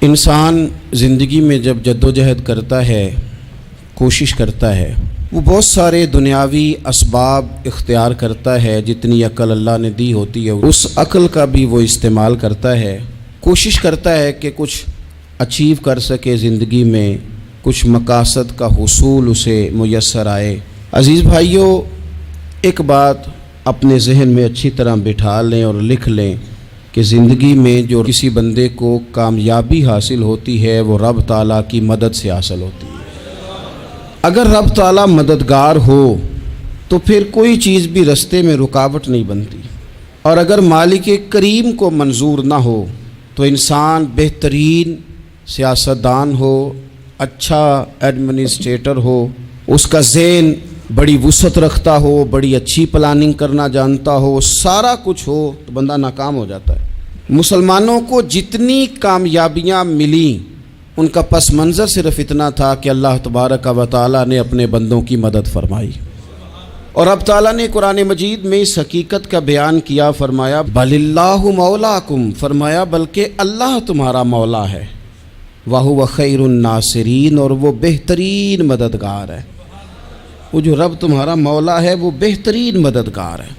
انسان زندگی میں جب جدوجہد کرتا ہے، کوشش کرتا ہے، وہ بہت سارے دنیاوی اسباب اختیار کرتا ہے، جتنی عقل اللہ نے دی ہوتی ہے اس عقل کا بھی وہ استعمال کرتا ہے، کوشش کرتا ہے کہ کچھ اچیو کر سکے زندگی میں، کچھ مقاصد کا حصول اسے میسر آئے۔ عزیز بھائیوں، ایک بات اپنے ذہن میں اچھی طرح بٹھا لیں اور لکھ لیں کہ زندگی میں جو کسی بندے کو کامیابی حاصل ہوتی ہے وہ رب تعالیٰ کی مدد سے حاصل ہوتی ہے۔ اگر رب تعالیٰ مددگار ہو تو پھر کوئی چیز بھی رستے میں رکاوٹ نہیں بنتی، اور اگر مالک کریم کو منظور نہ ہو تو انسان بہترین سیاستدان ہو، اچھا ایڈمنسٹریٹر ہو، اس کا ذہن بڑی وسعت رکھتا ہو، بڑی اچھی پلاننگ کرنا جانتا ہو، سارا کچھ ہو، تو بندہ ناکام ہو جاتا ہے۔ مسلمانوں کو جتنی کامیابیاں ملیں ان کا پس منظر صرف اتنا تھا کہ اللہ تبارک و تعالیٰ نے اپنے بندوں کی مدد فرمائی، اور اب تعالیٰ نے قرآن مجید میں اس حقیقت کا بیان کیا، فرمایا بل اللہ مولاکم، فرمایا بلکہ اللہ تمہارا مولا ہے، وَهُوَ خَيْرُ النَّاصِرِينَ، اور وہ بہترین مددگار ہے۔ وہ جو رب تمہارا مولا ہے وہ بہترین مددگار ہے،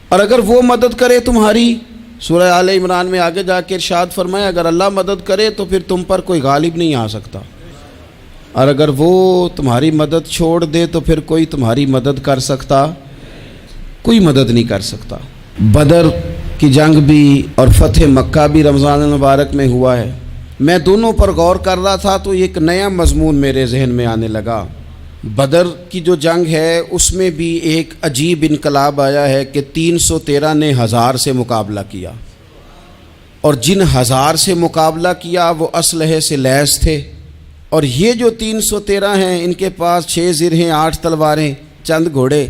اور اگر وہ مدد کرے تمہاری، سورہ آل عمران میں آگے جا کے ارشاد فرمایا اگر اللہ مدد کرے تو پھر تم پر کوئی غالب نہیں آ سکتا، اور اگر وہ تمہاری مدد چھوڑ دے تو پھر کوئی تمہاری مدد کر سکتا، کوئی مدد نہیں کر سکتا۔ بدر کی جنگ بھی اور فتح مکہ بھی رمضان المبارک میں ہوا ہے۔ میں دونوں پر غور کر رہا تھا تو ایک نیا مضمون میرے ذہن میں آنے لگا۔ بدر کی جو جنگ ہے اس میں بھی ایک عجیب انقلاب آیا ہے کہ 313 نے 1000 سے مقابلہ کیا، اور جن 1000 سے مقابلہ کیا وہ اسلحے سے لیس تھے، اور یہ جو 313 ہیں ان کے پاس 6 زرہیں، 8 تلواریں، چند گھوڑے،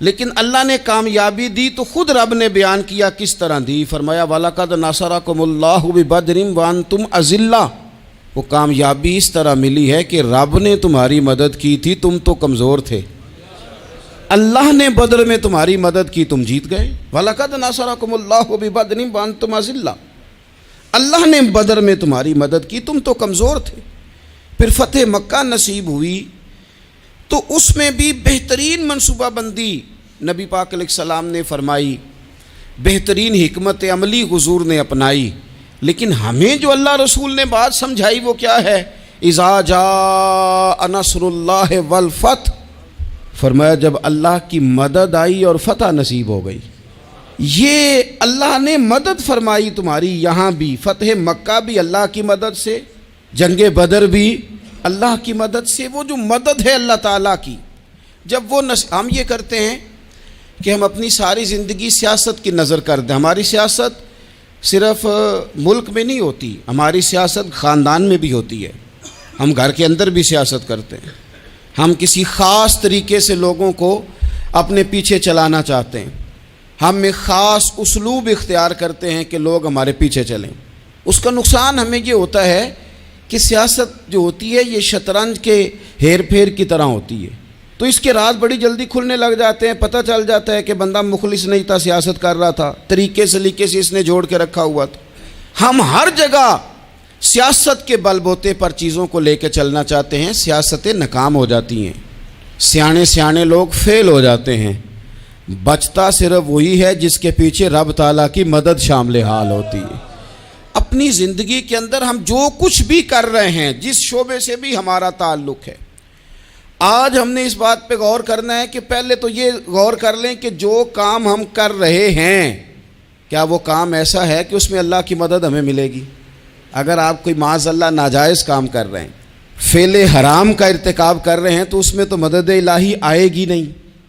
لیکن اللہ نے کامیابی دی تو خود رب نے بیان کیا کس طرح دی، فرمایا وَلَقَدْ نَصَرَكُمُ اللَّهُ بِبَدْرٍ وَأَنْتُمْ أَذِلَّةٌ۔ وہ کامیابی اس طرح ملی ہے کہ رب نے تمہاری مدد کی تھی، تم تو کمزور تھے، اللہ نے بدر میں تمہاری مدد کی، تم جیت گئے۔ وَلَقَدْ نَصَرَكُمُ اللَّهُ بِبَدْرٍ وَأَنْتُمْ أَذِلَّةٌ، اللہ نے بدر میں تمہاری مدد کی، تم تو کمزور تھے۔ پھر فتح مکہ نصیب ہوئی تو اس میں بھی بہترین منصوبہ بندی نبی پاک علیہ السلام نے فرمائی، بہترین حکمت عملی حضور نے اپنائی، لیکن ہمیں جو اللہ رسول نے بات سمجھائی وہ کیا ہے؟ اذا جاء نصر اللہ والفتح، فرمایا جب اللہ کی مدد آئی اور فتح نصیب ہو گئی۔ یہ اللہ نے مدد فرمائی تمہاری، یہاں بھی فتح مکہ بھی اللہ کی مدد سے، جنگ بدر بھی اللہ کی مدد سے۔ وہ جو مدد ہے اللہ تعالیٰ کی، جب وہ ہم یہ کرتے ہیں کہ ہم اپنی ساری زندگی سیاست کی نظر کر دیں، ہماری سیاست صرف ملک میں نہیں ہوتی، ہماری سیاست خاندان میں بھی ہوتی ہے، ہم گھر کے اندر بھی سیاست کرتے ہیں، ہم کسی خاص طریقے سے لوگوں کو اپنے پیچھے چلانا چاہتے ہیں، ہم ایک خاص اسلوب اختیار کرتے ہیں کہ لوگ ہمارے پیچھے چلیں۔ اس کا نقصان ہمیں یہ ہوتا ہے کہ سیاست جو ہوتی ہے یہ شطرنج کے ہیر پھیر کی طرح ہوتی ہے، تو اس کے راز بڑی جلدی کھلنے لگ جاتے ہیں، پتہ چل جاتا ہے کہ بندہ مخلص نہیں تھا، سیاست کر رہا تھا، طریقے سلیقے سے اس نے جوڑ کے رکھا ہوا تھا۔ ہم ہر جگہ سیاست کے بل بوتے پر چیزوں کو لے کے چلنا چاہتے ہیں، سیاستیں ناکام ہو جاتی ہیں، سیانے لوگ فیل ہو جاتے ہیں، بچتا صرف وہی ہے جس کے پیچھے رب تعالیٰ کی مدد شامل حال ہوتی ہے۔ اپنی زندگی کے اندر ہم جو کچھ بھی کر رہے ہیں، جس شعبے سے بھی ہمارا تعلق ہے، آج ہم نے اس بات پہ غور کرنا ہے کہ پہلے تو یہ غور کر لیں کہ جو کام ہم کر رہے ہیں کیا وہ کام ایسا ہے کہ اس میں اللہ کی مدد ہمیں ملے گی؟ اگر آپ کوئی معاذ اللہ ناجائز کام کر رہے ہیں، فعل حرام کا ارتکاب کر رہے ہیں، تو اس میں تو مدد الہی آئے گی نہیں۔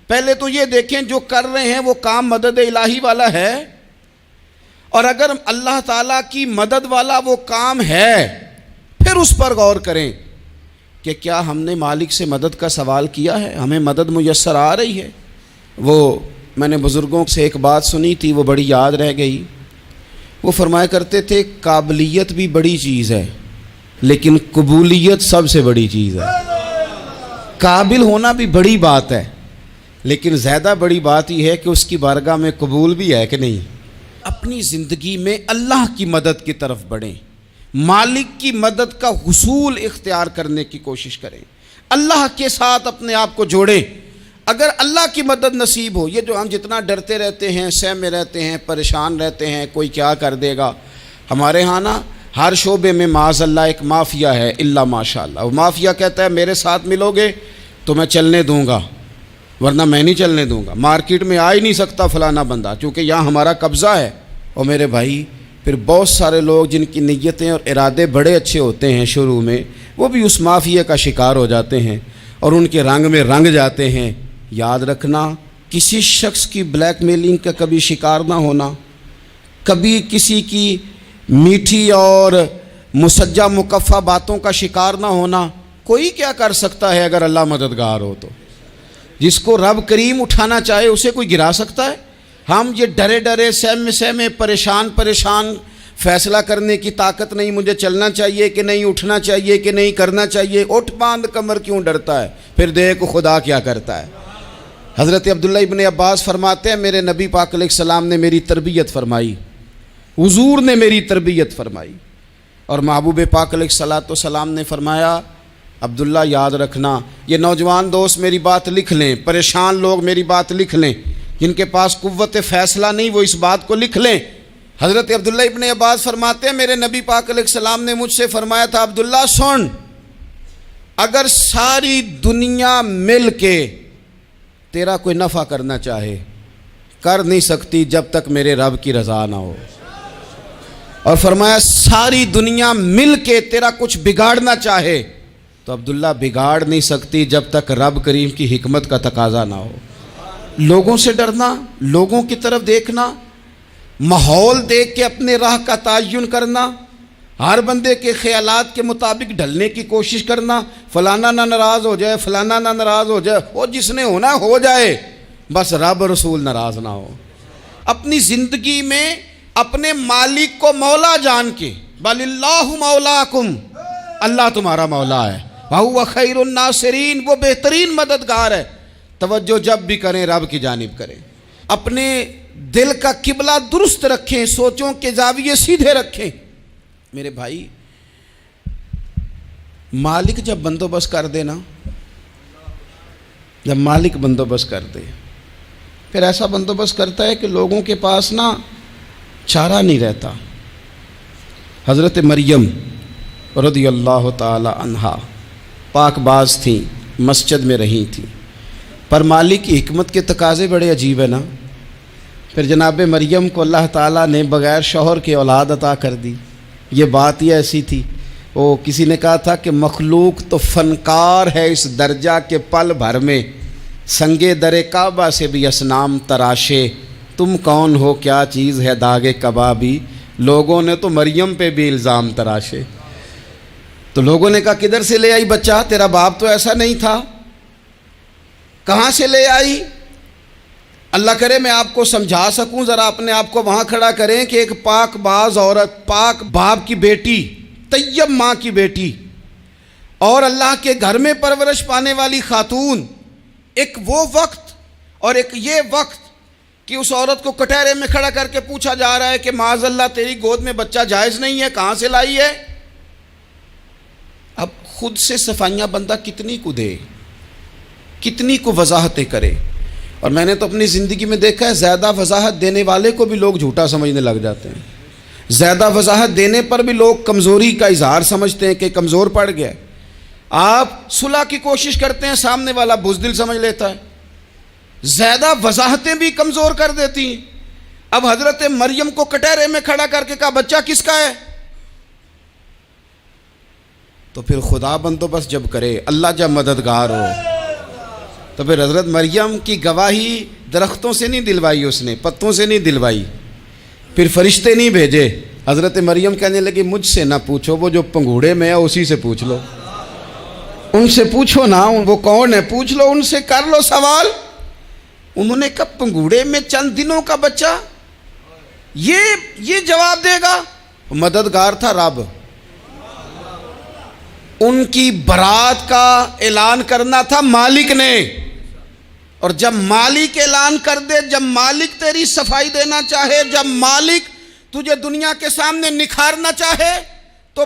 پہلے تو یہ دیکھیں جو کر رہے ہیں وہ کام مدد الہی والا ہے، اور اگر اللہ تعالیٰ کی مدد والا وہ کام ہے پھر اس پر غور کریں کہ کیا ہم نے مالک سے مدد کا سوال کیا ہے، ہمیں مدد میسر آ رہی ہے۔ وہ میں نے بزرگوں سے ایک بات سنی تھی، وہ بڑی یاد رہ گئی۔ وہ فرمایا کرتے تھے قابلیت بھی بڑی چیز ہے لیکن قبولیت سب سے بڑی چیز ہے۔ قابل ہونا بھی بڑی بات ہے لیکن زیادہ بڑی بات یہ ہے کہ اس کی بارگاہ میں قبول بھی ہے کہ نہیں۔ اپنی زندگی میں اللہ کی مدد کی طرف بڑھیں، مالک کی مدد کا حصول اختیار کرنے کی کوشش کریں، اللہ کے ساتھ اپنے آپ کو جوڑیں۔ اگر اللہ کی مدد نصیب ہو، یہ جو ہم جتنا ڈرتے رہتے ہیں، سہمے رہتے ہیں، پریشان رہتے ہیں کوئی کیا کر دے گا، ہمارے ہاں نا ہر شعبے میں معاذ اللہ ایک مافیا ہے، الا ماشاء اللہ۔ وہ مافیا کہتا ہے میرے ساتھ ملو گے تو میں چلنے دوں گا، ورنہ میں نہیں چلنے دوں گا، مارکیٹ میں آ ہی نہیں سکتا فلانا بندہ، چونکہ یہاں ہمارا قبضہ ہے۔ اور میرے بھائی پھر بہت سارے لوگ جن کی نیتیں اور ارادے بڑے اچھے ہوتے ہیں شروع میں، وہ بھی اس مافیا کا شکار ہو جاتے ہیں اور ان کے رنگ میں رنگ جاتے ہیں۔ یاد رکھنا، کسی شخص کی بلیک میلنگ کا کبھی شکار نہ ہونا، کبھی کسی کی میٹھی اور مسجع مکفہ باتوں کا شکار نہ ہونا۔ کوئی کیا کر سکتا ہے اگر اللہ مددگار ہو تو؟ جس کو رب کریم اٹھانا چاہے اسے کوئی گرا سکتا ہے؟ ہم یہ ڈرے ڈرے سہمے پریشان فیصلہ کرنے کی طاقت نہیں، مجھے چلنا چاہیے کہ نہیں، اٹھنا چاہیے کہ نہیں، کرنا چاہیے، اٹھ باندھ کمر کیوں ڈرتا ہے؟ پھر دیکھ خدا کیا کرتا ہے۔ حضرت عبداللہ ابن عباس فرماتے ہیں میرے نبی پاک علیہ السلام نے میری تربیت فرمائی، حضور نے میری تربیت فرمائی، اور محبوب پاک علیہ السلام نے فرمایا عبداللہ یاد رکھنا، یہ نوجوان دوست میری بات لکھ لیں، پریشان لوگ میری بات لکھ لیں، جن کے پاس قوت فیصلہ نہیں وہ اس بات کو لکھ لیں۔ حضرت عبداللہ ابن عباس فرماتے ہیں میرے نبی پاک علیہ السلام نے مجھ سے فرمایا تھا عبداللہ سن، اگر ساری دنیا مل کے تیرا کوئی نفع کرنا چاہے کر نہیں سکتی جب تک میرے رب کی رضا نہ ہو، اور فرمایا ساری دنیا مل کے تیرا کچھ بگاڑنا چاہے تو عبداللہ بگاڑ نہیں سکتی جب تک رب کریم کی حکمت کا تقاضا نہ ہو۔ لوگوں سے ڈرنا، لوگوں کی طرف دیکھنا، ماحول دیکھ کے اپنے راہ کا تعین کرنا، ہر بندے کے خیالات کے مطابق ڈھلنے کی کوشش کرنا، فلانا نہ ناراض ہو جائے، فلانا نہ ناراض ہو جائے، وہ جس نے ہونا ہو جائے، بس رب رسول ناراض نہ ہو۔ اپنی زندگی میں اپنے مالک کو مولا جان کے، بل اللہ مولاکم، اللہ تمہارا مولا ہے، وَهُوَ خَيْرُ النَّاصِرِينَ، وہ بہترین مددگار ہے۔ توجہ جب بھی کریں رب کی جانب کریں، اپنے دل کا قبلہ درست رکھیں، سوچوں کے زاویے سیدھے رکھیں۔ میرے بھائی مالک جب بندوبست کر دے نا، جب مالک بندوبست کر دے پھر ایسا بندوبست کرتا ہے کہ لوگوں کے پاس نا چارہ نہیں رہتا۔ حضرت مریم رضی اللہ تعالی عنہا پاک باز تھیں، مسجد میں رہی تھیں، پر مالک کی حکمت کے تقاضے بڑے عجیب ہیں نا۔ پھر جناب مریم کو اللہ تعالیٰ نے بغیر شوہر کے اولاد عطا کر دی۔ یہ بات ہی ایسی تھی، وہ کسی نے کہا تھا کہ مخلوق تو فنکار ہے اس درجہ کے پل بھر میں سنگے در کعبہ سے بھی اصنام تراشے، تم کون ہو کیا چیز ہے داغ کبابی، لوگوں نے تو مریم پہ بھی الزام تراشے۔ تو لوگوں نے کہا کدھر سے لے آئی بچہ، تیرا باپ تو ایسا نہیں تھا، کہاں سے لے آئی؟ اللہ کرے میں آپ کو سمجھا سکوں، ذرا اپنے آپ کو وہاں کھڑا کریں کہ ایک پاک باز عورت، پاک باپ کی بیٹی، طیب ماں کی بیٹی، اور اللہ کے گھر میں پرورش پانے والی خاتون، ایک وہ وقت اور ایک یہ وقت کہ اس عورت کو کٹہرے میں کھڑا کر کے پوچھا جا رہا ہے کہ معاذ اللہ تیری گود میں بچہ جائز نہیں ہے، کہاں سے لائی ہے؟ اب خود سے صفائیاں بندہ کتنی کو دے، کتنی کو وضاحتیں کرے۔ اور میں نے تو اپنی زندگی میں دیکھا ہے زیادہ وضاحت دینے والے کو بھی لوگ جھوٹا سمجھنے لگ جاتے ہیں، زیادہ وضاحت دینے پر بھی لوگ کمزوری کا اظہار سمجھتے ہیں کہ کمزور پڑ گیا۔ آپ صلح کی کوشش کرتے ہیں، سامنے والا بزدل سمجھ لیتا ہے، زیادہ وضاحتیں بھی کمزور کر دیتی ہیں۔ اب حضرت مریم کو کٹہرے میں کھڑا کر کے کہا بچہ کس کا ہے؟ تو پھر خدا بندوبست جب کرے، اللہ جب مددگار ہو، تو پھر حضرت مریم کی گواہی درختوں سے نہیں دلوائی، اس نے پتوں سے نہیں دلوائی، پھر فرشتے نہیں بھیجے۔ حضرت مریم کہنے لگی مجھ سے نہ پوچھو، وہ جو پنگوڑے میں ہے اسی سے پوچھ لو، ان سے پوچھو نا، وہ کون ہے پوچھ لو، ان سے کر لو سوال۔ انہوں نے کہا پنگوڑے میں چند دنوں کا بچہ یہ جواب دے گا؟ مددگار تھا رب، ان کی برات کا اعلان کرنا تھا مالک نے، اور جب مالک اعلان کر دے، جب مالک تیری صفائی دینا چاہے، جب مالک تجھے دنیا کے سامنے نکھارنا چاہے، تو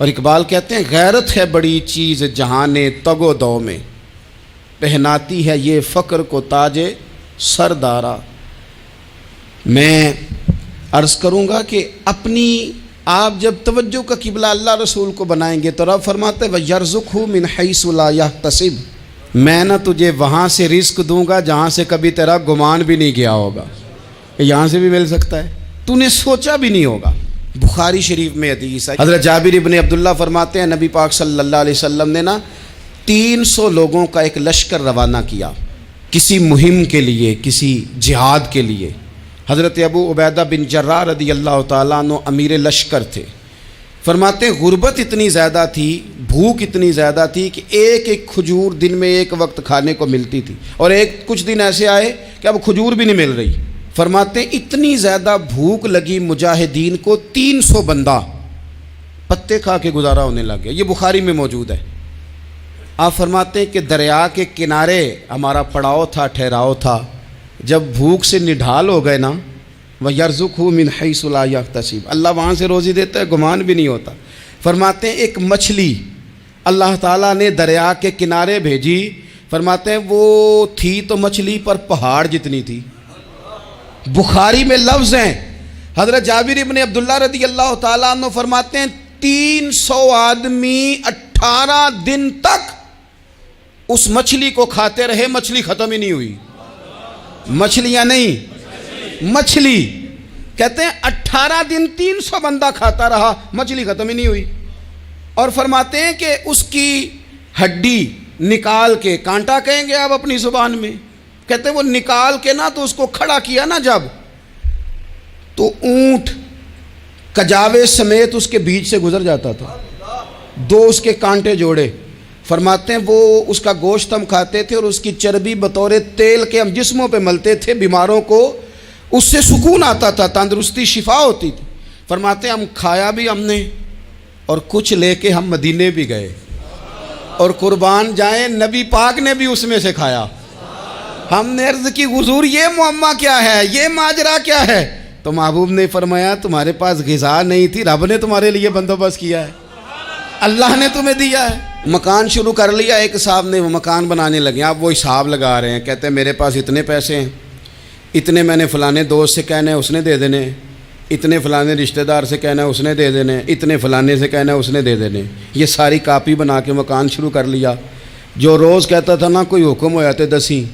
اور اقبال کہتے ہیں غیرت ہے بڑی چیز جہان تگ و دو میں، پہناتی ہے یہ فقر کو تاج سردارا۔ میں عرض کروں گا کہ اپنی آپ جب توجہ کا قبلہ اللہ رسول کو بنائیں گے تو رب فرماتے ہیں وَيَرْزُقْهُ مِنْ حَيْثُ لَا يَحْتَسِبُ، میں نہ تجھے وہاں سے رزق دوں گا جہاں سے کبھی تیرا گمان بھی نہیں کیا ہوگا، یہاں سے بھی مل سکتا ہے، تو نے سوچا بھی نہیں ہوگا۔ بخاری شریف میں حدیث ہے، حضرت جابر ابن عبداللہ فرماتے ہیں نبی پاک صلی اللہ علیہ وسلم نے 300 لوگوں کا ایک لشکر روانہ کیا کسی مہم کے لیے، کسی جہاد کے لیے۔ حضرت ابو عبیدہ بن جراح رضی اللہ تعالیٰ عنہ امیر لشکر تھے۔ فرماتے ہیں غربت اتنی زیادہ تھی، بھوک اتنی زیادہ تھی کہ ایک ایک کھجور دن میں ایک وقت کھانے کو ملتی تھی، اور کچھ دن ایسے آئے کہ اب کھجور بھی نہیں مل رہی۔ فرماتے ہیں اتنی زیادہ بھوک لگی مجاہدین کو 300 بندہ پتے کھا کے گزارا ہونے لگ گیا۔ یہ بخاری میں موجود ہے۔ آپ فرماتے ہیں کہ دریا کے کنارے ہمارا پڑاؤ تھا، ٹھہراؤ تھا، جب بھوک سے نڈھال ہو گئے نا وَيَرْزُقْهُ مِنْ حَيْثُ لَا يَحْتَسِبُ، اللہ وہاں سے روزی دیتا ہے، گمان بھی نہیں ہوتا۔ فرماتے ہیں ایک مچھلی اللہ تعالیٰ نے دریا کے کنارے بھیجی، فرماتے ہیں وہ تھی تو مچھلی پر پہاڑ جتنی تھی۔ بخاری میں لفظ ہیں، حضرت جابر ابن عبداللہ رضی اللہ تعالیٰ عنہ فرماتے ہیں 300 آدمی 18 دن تک اس مچھلی کو کھاتے رہے، مچھلی ختم ہی نہیں ہوئی۔ مچھلیاں نہیں، مچھلی کہتے ہیں 18 دن 300 بندہ کھاتا رہا، مچھلی ختم ہی نہیں ہوئی۔ اور فرماتے ہیں کہ اس کی ہڈی نکال کے، کانٹا کہیں گے آپ اپنی زبان میں، کہتے ہیں وہ نکال کے نا تو اس کو کھڑا کیا نا جب، تو اونٹ کجاوے سمیت اس کے بیچ سے گزر جاتا تھا، 2 اس کے کانٹے جوڑے۔ فرماتے ہیں وہ اس کا گوشت ہم کھاتے تھے اور اس کی چربی بطور تیل کے ہم جسموں پہ ملتے تھے، بیماروں کو اس سے سکون آتا تھا، تندرستی شفا ہوتی تھی۔ فرماتے ہیں ہم کھایا بھی ہم نے، اور کچھ لے کے ہم مدینے بھی گئے، اور قربان جائیں نبی پاک نے بھی اس میں سے کھایا۔ ہم نے عرض کی حضور یہ معمہ کیا ہے، یہ ماجرا کیا ہے؟ تو محبوب نے فرمایا تمہارے پاس غذا نہیں تھی، رب نے تمہارے لیے بندوبست کیا ہے، اللہ نے تمہیں دیا ہے۔ مکان شروع کر لیا، ایک صاحب نے وہ مکان بنانے لگے، آپ وہ حساب لگا رہے ہیں، کہتے ہیں میرے پاس اتنے پیسے ہیں، اتنے میں نے فلانے دوست سے کہنا ہے اس نے دے دینے، اتنے فلانے رشتہ دار سے کہنا ہے اس نے دے دینے، اتنے فلانے سے کہنا ہے اس نے دے دینے۔ یہ ساری کاپی بنا کے مکان شروع کر لیا۔ جو روز کہتا تھا نا کوئی حکم ہو جاتے 10،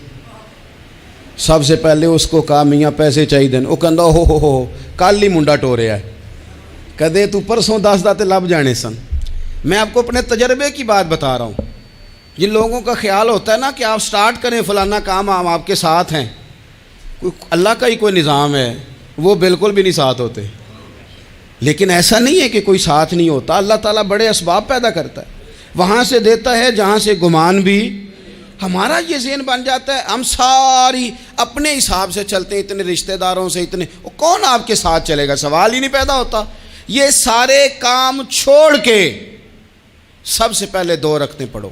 سب سے پہلے اس کو کہا میاں پیسے چاہیے دین، وہ کہندا ہو کل ہی منڈا ٹوریا ہے، کدے تو پرسوں 10 داتے لب جانے سن۔ میں آپ کو اپنے تجربے کی بات بتا رہا ہوں۔ جن لوگوں کا خیال ہوتا ہے نا کہ آپ سٹارٹ کریں فلانا کام، ہم آپ کے ساتھ ہیں، اللہ کا ہی کوئی نظام ہے، وہ بالکل بھی نہیں ساتھ ہوتے۔ لیکن ایسا نہیں ہے کہ کوئی ساتھ نہیں ہوتا، اللہ تعالیٰ بڑے اسباب پیدا کرتا ہے، وہاں سے دیتا ہے جہاں سے گمان بھی۔ ہمارا یہ ذہن بن جاتا ہے ہم ساری اپنے حساب سے چلتے ہیں، اتنے رشتہ داروں سے اتنے، کون آپ کے ساتھ چلے گا؟ سوال ہی نہیں پیدا ہوتا۔ یہ سارے کام چھوڑ کے سب سے پہلے 2 رکعتیں پڑھو،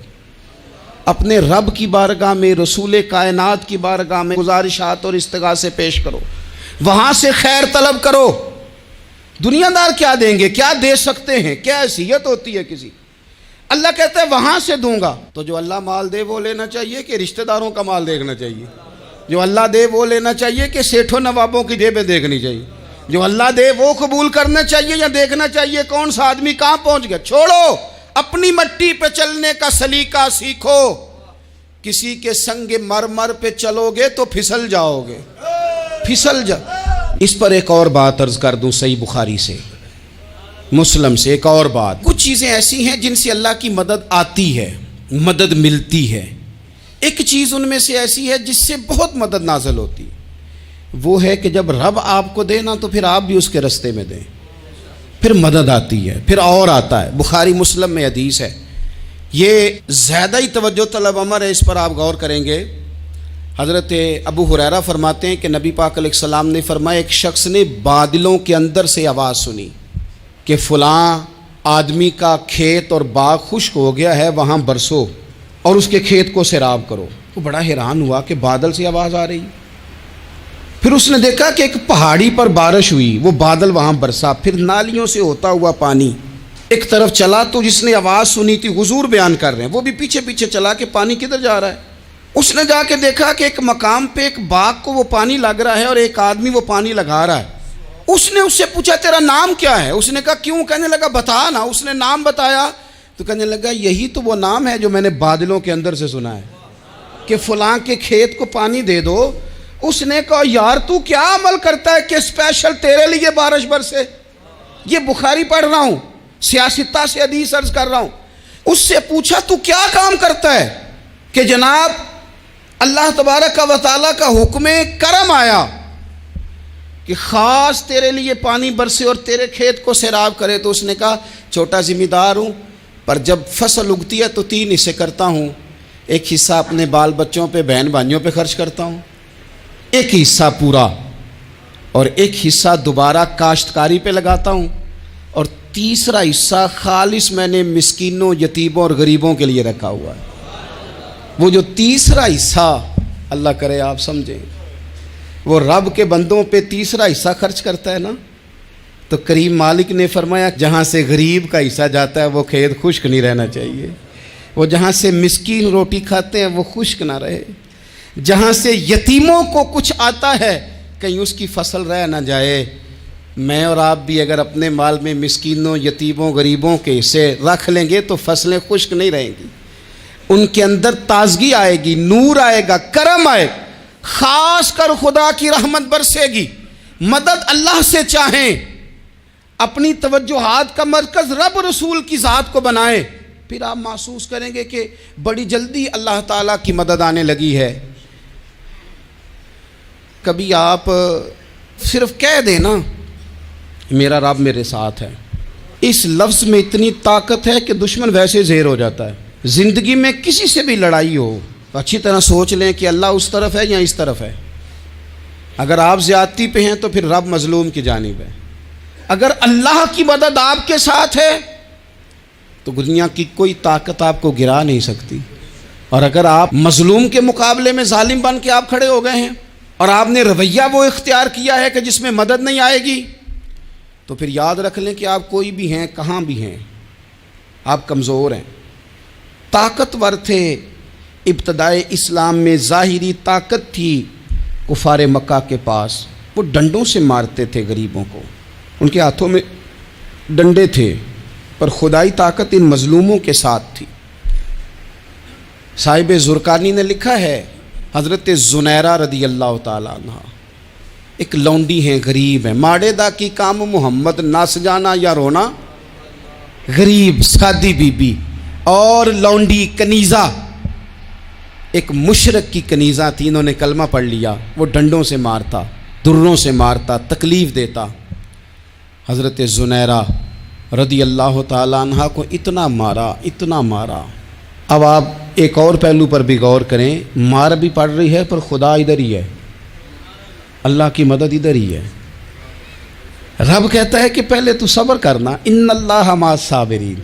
اپنے رب کی بارگاہ میں، رسول کائنات کی بارگاہ میں گزارشات اور استغاثے پیش کرو، وہاں سے خیر طلب کرو۔ دنیا دار کیا دیں گے، کیا دے سکتے ہیں، کیا حیثیت ہوتی ہے کسی؟ اللہ کہتا ہے وہاں سے دوں گا۔ تو جو اللہ مال دے وہ لینا چاہیے کہ رشتہ داروں کا مال دیکھنا چاہیے؟ جو اللہ دے وہ لینا چاہیے کہ سیٹھوں نوابوں کی جیبیں دیکھنی چاہیے؟ جو اللہ دے وہ قبول کرنا چاہیے یا دیکھنا چاہیے کون سا آدمی کہاں پہنچ گیا؟ چھوڑو، اپنی مٹی پہ چلنے کا سلیقہ سیکھو۔ کسی کے سنگ مرمر پہ چلو گے تو پھسل جاؤ گے، پھسل جا۔ اس پر ایک اور بات عرض کر دوں، صحیح بخاری سے، مسلم سے ایک اور بات۔ کچھ چیزیں ایسی ہیں جن سے اللہ کی مدد آتی ہے، مدد ملتی ہے۔ ایک چیز ان میں سے ایسی ہے جس سے بہت مدد نازل ہوتی، وہ ہے کہ جب رب آپ کو دے نا تو پھر آپ بھی اس کے رستے میں دیں، پھر مدد آتی ہے، پھر اور آتا ہے۔ بخاری مسلم میں حدیث ہے، یہ زیادہ ہی توجہ طلب امر ہے، اس پر آپ غور کریں گے۔ حضرت ابو ہریرہ فرماتے ہیں کہ نبی پاک علیہ السلام نے فرمایا ایک شخص نے بادلوں کے اندر سے آواز سنی کہ فلاں آدمی کا کھیت اور باغ خشک ہو گیا ہے، وہاں برسو اور اس کے کھیت کو سیراب کرو۔ وہ بڑا حیران ہوا کہ بادل سے آواز آ رہی۔ پھر اس نے دیکھا کہ ایک پہاڑی پر بارش ہوئی، وہ بادل وہاں برسا، پھر نالیوں سے ہوتا ہوا پانی ایک طرف چلا تو جس نے آواز سنی تھی حضور بیان کر رہے ہیں، وہ بھی پیچھے پیچھے چلا کہ پانی کدھر جا رہا ہے۔ اس نے جا کے دیکھا کہ ایک مقام پہ ایک باغ کو وہ پانی لگ رہا ہے اور ایک آدمی وہ پانی لگا رہا ہے۔ اس نے اس سے پوچھا تیرا نام کیا ہے؟ اس نے کہا کیوں؟ کہنے لگا بتا نا۔ اس نے نام بتایا تو کہنے لگا یہی تو وہ نام ہے جو میں نے بادلوں کے اندر سے سنا ہے کہ فلاں کے کھیت کو پانی دے دو۔ اس نے کہا یار تو کیا عمل کرتا ہے کہ اسپیشل تیرے لیے بارش برسے؟ یہ بخاری پڑھ رہا ہوں، سیاستہ سے حدیث عرض کر رہا ہوں۔ اس سے پوچھا تو کیا کام کرتا ہے کہ جناب اللہ تبارک و تعالیٰ کا حکم کرم آیا کہ خاص تیرے لیے پانی برسے اور تیرے کھیت کو سیراب کرے؟ تو اس نے کہا چھوٹا ذمہ دار ہوں، پر جب فصل اگتی ہے تو 3 حصے کرتا ہوں، ایک حصہ اپنے بال بچوں پہ بہن بھائیوں پہ خرچ کرتا ہوں، ایک حصہ پورا، اور ایک حصہ دوبارہ کاشتکاری پہ لگاتا ہوں، اور تیسرا حصہ خالص میں نے مسکینوں، یتیموں اور غریبوں کے لیے رکھا ہوا ہے۔ وہ جو تیسرا حصہ اللہ کرے آپ سمجھیں، وہ رب کے بندوں پہ تیسرا حصہ خرچ کرتا ہے نا، تو کریم مالک نے فرمایا جہاں سے غریب کا حصہ جاتا ہے وہ کھیت خشک نہیں رہنا چاہیے، وہ جہاں سے مسکین روٹی کھاتے ہیں وہ خشک نہ رہے، جہاں سے یتیموں کو کچھ آتا ہے کہیں اس کی فصل رہ نہ جائے۔ میں اور آپ بھی اگر اپنے مال میں مسکینوں، یتیموں، غریبوں کے حصے رکھ لیں گے تو فصلیں خشک نہیں رہیں گی، ان کے اندر تازگی آئے گی، نور آئے گا، کرم آئے گا، خاص کر خدا کی رحمت برسے گی۔ مدد اللہ سے چاہیں، اپنی توجہات کا مرکز رب رسول کی ذات کو بنائیں، پھر آپ محسوس کریں گے کہ بڑی جلدی اللہ تعالیٰ کی مدد آنے لگی ہے۔ کبھی آپ صرف کہہ دیں نا میرا رب میرے ساتھ ہے، اس لفظ میں اتنی طاقت ہے کہ دشمن ویسے زہر ہو جاتا ہے۔ زندگی میں کسی سے بھی لڑائی ہو تو اچھی طرح سوچ لیں کہ اللہ اس طرف ہے یا اس طرف ہے۔ اگر آپ زیادتی پہ ہیں تو پھر رب مظلوم کی جانب ہے۔ اگر اللہ کی مدد آپ کے ساتھ ہے تو دنیا کی کوئی طاقت آپ کو گرا نہیں سکتی، اور اگر آپ مظلوم کے مقابلے میں ظالم بن کے آپ کھڑے ہو گئے ہیں اور آپ نے رویہ وہ اختیار کیا ہے کہ جس میں مدد نہیں آئے گی، تو پھر یاد رکھ لیں کہ آپ کوئی بھی ہیں، کہاں بھی ہیں، آپ کمزور ہیں۔ طاقتور تھے ابتدائے اسلام میں، ظاہری طاقت تھی کفار مکہ کے پاس، وہ ڈنڈوں سے مارتے تھے غریبوں کو، ان کے ہاتھوں میں ڈنڈے تھے، پر خدائی طاقت ان مظلوموں کے ساتھ تھی۔ صاحب زرقانی نے لکھا ہے حضرت زنیرہ رضی اللہ تعالیٰ عنہ ایک لونڈی ہیں، غریب ہیں، ماڑے دا کی کام محمد ناس جانا یا رونا، غریب سادی بی بی اور لونڈی کنیزہ، ایک مشرک کی کنیزہ تھی، انہوں نے کلمہ پڑھ لیا، وہ ڈنڈوں سے مارتا، دروں سے مارتا، تکلیف دیتا۔ حضرت زنیرہ رضی اللہ تعالیٰ عنہ کو اتنا مارا، اتنا مارا۔ اب آپ ایک اور پہلو پر بھی غور کریں، مار بھی پڑ رہی ہے پر خدا ادھر ہی ہے، اللہ کی مدد ادھر ہی ہے۔ رب کہتا ہے کہ پہلے تو صبر کرنا، ان اللہ مع الصابرین،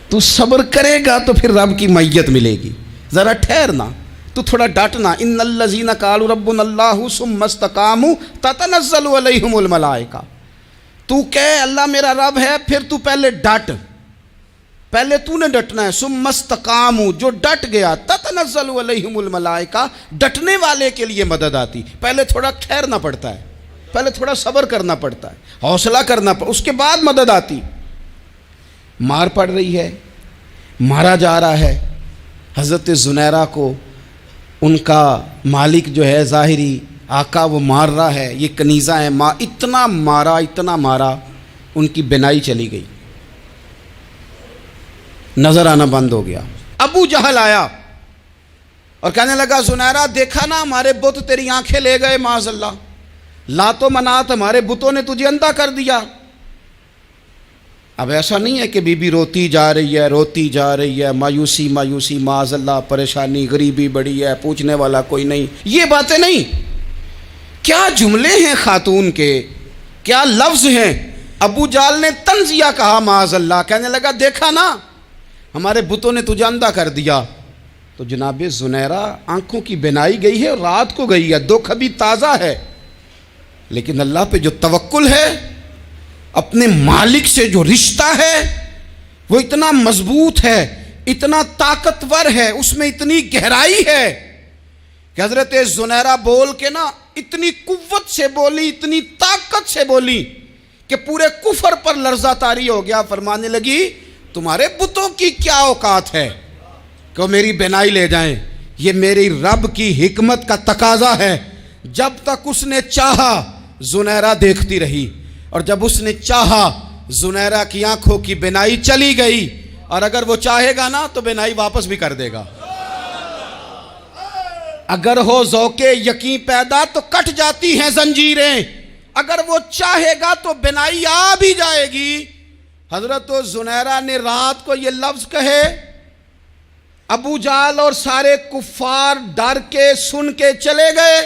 تو صبر کرے گا تو پھر رب کی معیت ملے گی، ذرا ٹھہرنا، تو تھوڑا ڈٹنا۔ ان الذین قالوا ربنا اللہ ثم استقاموا تتنزل علیہم الملائکہ، تو کہے اللہ میرا رب ہے، پھر تو پہلے ڈٹ، پہلے تو نے ڈٹنا ہے۔ ثم استقاموا، جو ڈٹ گیا، تتنزل علیہم الملائکہ، ڈٹنے والے کے لیے مدد آتی، پہلے تھوڑا ٹھہرنا پڑتا ہے، پہلے تھوڑا صبر کرنا پڑتا ہے، حوصلہ کرنا پڑتا، اس کے بعد مدد آتی۔ مار پڑ رہی ہے، مارا جا رہا ہے حضرت زنیرہ کو، ان کا مالک جو ہے ظاہری آقا وہ مار رہا ہے، یہ کنیزہ ہے، اتنا مارا اتنا مارا، ان کی بینائی چلی گئی، نظر آنا بند ہو گیا۔ ابو جہل آیا اور کہنے لگا زنیرہ دیکھا نا ہمارے بت تیری آنکھیں لے گئے، معاذ اللہ، لات و منات ہمارے بتوں نے تجھے اندھا کر دیا۔ اب ایسا نہیں ہے کہ بی بی روتی جا رہی ہے، روتی جا رہی ہے، مایوسی مایوسی، معاذ اللہ، پریشانی، غریبی بڑی ہے، پوچھنے والا کوئی نہیں، یہ باتیں نہیں۔ کیا جملے ہیں خاتون کے، کیا لفظ ہیں۔ ابو جہل نے تنزیہ کہا، معاذ اللہ، کہنے لگا دیکھا نا ہمارے بتوں نے تجھے اندھا کر دیا۔ تو جناب زنیرہ آنکھوں کی بینائی گئی ہے اور رات کو گئی ہے، دکھ ابھی تازہ ہے، لیکن اللہ پہ جو توکل ہے، اپنے مالک سے جو رشتہ ہے، وہ اتنا مضبوط ہے، اتنا طاقتور ہے، اس میں اتنی گہرائی ہے کہ حضرت زنیرہ بول کے نا اتنی قوت سے بولی، اتنی طاقت سے بولی کہ پورے کفر پر لرزہ طاری ہو گیا۔ فرمانے لگی تمہارے بتوں کی کیا اوقات ہے کہ وہ میری بینائی لے جائیں؟ یہ میری رب کی حکمت کا تقاضا ہے۔ جب تک اس نے چاہا زنیرہ دیکھتی رہی، اور جب اس نے چاہا زنیرہ کی آنکھوں کی بینائی چلی گئی، اور اگر وہ چاہے گا نا تو بینائی واپس بھی کر دے گا۔ اگر ہو ذوق یقین پیدا تو کٹ جاتی ہیں زنجیریں، اگر وہ چاہے گا تو بینائی آ بھی جائے گی۔ حضرت زنیرہ نے رات کو یہ لفظ کہے، ابو جہل اور سارے کفار ڈر کے سن کے چلے گئے،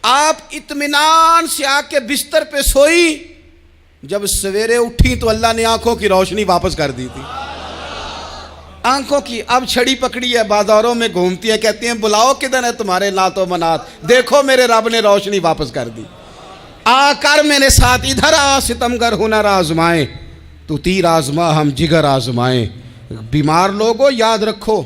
آپ اطمینان سے آ کے بستر پہ سوئی۔ جب سویرے اٹھی تو اللہ نے آنکھوں کی روشنی واپس کر دی تھی۔ آنکھوں کی اب چھڑی پکڑی ہے، بازاروں میں گھومتی ہے، کہتی ہیں بلاؤ کدھر ہے تمہارے نعت و منات، دیکھو میرے رب نے روشنی واپس کر دی۔ آ کر میرے ساتھ ادھر آ، ستمگر ہنر آزمائیں، تو تیر آزما ہم جگر آزمائیں۔ بیمار لوگوں یاد رکھو،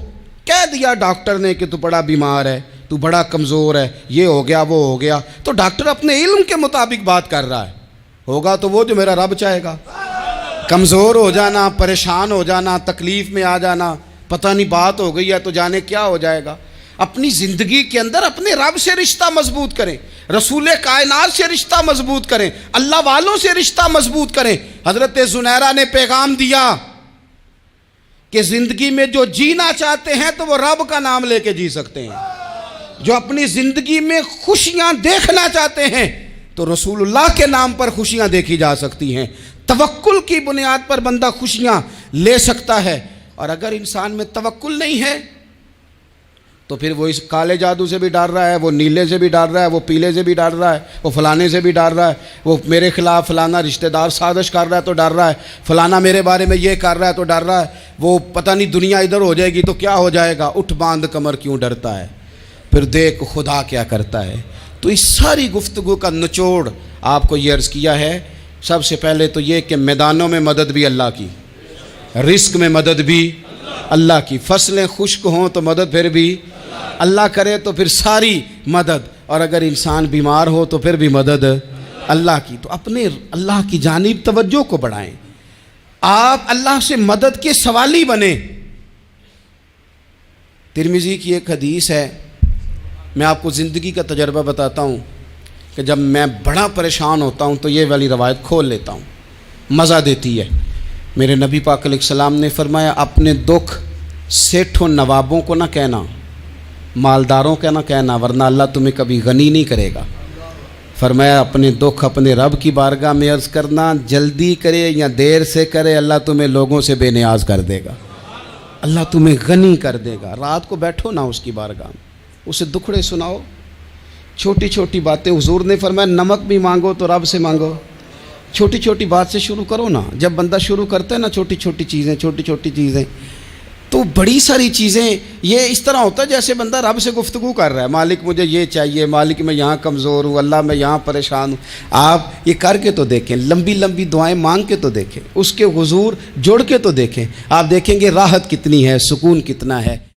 کہہ دیا ڈاکٹر نے کہ تو بڑا بیمار ہے، تو بڑا کمزور ہے، یہ ہو گیا وہ ہو گیا، تو ڈاکٹر اپنے علم کے مطابق بات کر رہا ہے، ہوگا تو وہ جو میرا رب چاہے گا۔ کمزور ہو جانا، پریشان ہو جانا، تکلیف میں آ جانا، پتہ نہیں بات ہو گئی ہے تو جانے کیا ہو جائے گا۔ اپنی زندگی کے اندر اپنے رب سے رشتہ مضبوط کریں، رسول کائنات سے رشتہ مضبوط کریں، اللہ والوں سے رشتہ مضبوط کریں۔ حضرت زنیرہ نے پیغام دیا کہ زندگی میں جو جینا چاہتے ہیں تو وہ رب کا نام لے کے جی سکتے ہیں، جو اپنی زندگی میں خوشیاں دیکھنا چاہتے ہیں تو رسول اللہ کے نام پر خوشیاں دیکھی جا سکتی ہیں۔ توکل کی بنیاد پر بندہ خوشیاں لے سکتا ہے، اور اگر انسان میں توکل نہیں ہے تو پھر وہ اس کالے جادو سے بھی ڈر رہا ہے، وہ نیلے سے بھی ڈر رہا ہے، وہ پیلے سے بھی ڈر رہا ہے، وہ فلانے سے بھی ڈر رہا ہے، وہ میرے خلاف فلانا رشتہ دار سازش کر رہا ہے تو ڈر رہا ہے، فلانا میرے بارے میں یہ کر رہا ہے تو ڈر رہا ہے، وہ پتہ نہیں دنیا ادھر ہو جائے گی تو کیا ہو جائے گا، اٹھ باندھ کمر کیوں ڈرتا ہے، پھر دیکھ خدا کیا کرتا ہے۔ تو اس ساری گفتگو کا نچوڑ آپ کو یہ عرض کیا ہے، سب سے پہلے تو یہ کہ میدانوں میں مدد بھی اللہ کی، رزق میں مدد بھی اللہ کی، فصلیں خشک ہوں تو مدد پھر بھی اللہ کرے، تو پھر ساری مدد، اور اگر انسان بیمار ہو تو پھر بھی مدد اللہ کی۔ تو اپنے اللہ کی جانب توجہ کو بڑھائیں، آپ اللہ سے مدد کے سوالی بنیں۔ ترمذی کی ایک حدیث ہے، میں آپ کو زندگی کا تجربہ بتاتا ہوں کہ جب میں بڑا پریشان ہوتا ہوں تو یہ والی روایت کھول لیتا ہوں، مزہ دیتی ہے۔ میرے نبی پاک علیہ السلام نے فرمایا اپنے دکھ سیٹھوں نوابوں کو نہ کہنا، مالداروں کا نہ کہنا، ورنہ اللہ تمہیں کبھی غنی نہیں کرے گا۔ فرمایا اپنے دکھ اپنے رب کی بارگاہ میں عرض کرنا، جلدی کرے یا دیر سے کرے اللہ تمہیں لوگوں سے بے نیاز کر دے گا، اللہ تمہیں غنی کر دے گا۔ رات کو بیٹھو نا اس کی بارگاہ میں، اسے دکھڑے سناؤ، چھوٹی چھوٹی باتیں، حضور نے فرمایا نمک بھی مانگو تو رب سے مانگو، چھوٹی چھوٹی بات سے شروع کرو نا۔ جب بندہ شروع کرتا ہے نا چھوٹی چھوٹی چیزیں تو بڑی ساری چیزیں یہ اس طرح ہوتا ہے جیسے بندہ رب سے گفتگو کر رہا ہے، مالک مجھے یہ چاہیے، مالک میں یہاں کمزور ہوں، اللہ میں یہاں پریشان ہوں۔ آپ یہ کر کے تو دیکھیں، لمبی لمبی دعائیں مانگ کے تو دیکھیں، اس کے حضور جوڑ کے تو دیکھیں، آپ دیکھیں گے راحت کتنی ہے، سکون کتنا ہے۔